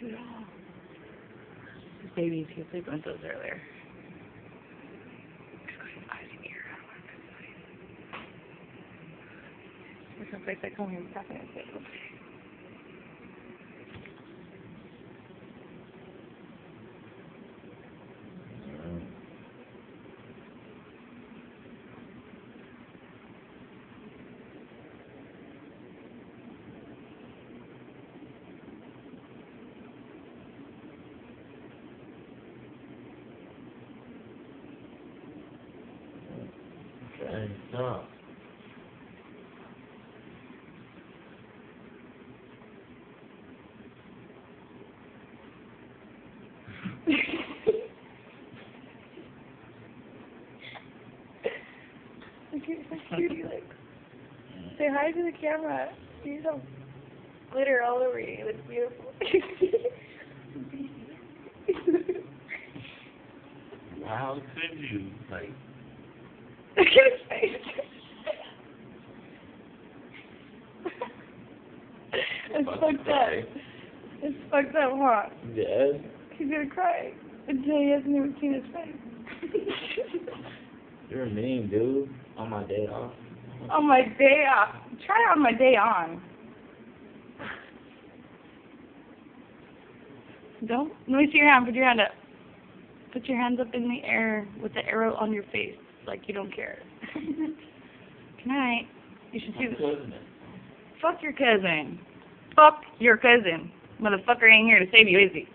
do it all. His babies, he was sleeping with those earlier. There's no place I come here and talking to his Okay, stop. Look at how cute he looks. Say hi to the camera. You have glitter all over you. You look beautiful. How could you? Like, Look at his face. It's fucked up. It's fucked up, huh? yes. He's gonna cry until he hasn't even seen his face. You're mean, dude. On my day off. On my day off. Try on my day on. Don't. Let me see your hand. Put your hand up. Put your hands up in the air with the arrow on your face, like you don't care. Good night. You should see this. Fuck your cousin. Fuck your cousin. Motherfucker ain't here to save you, is he?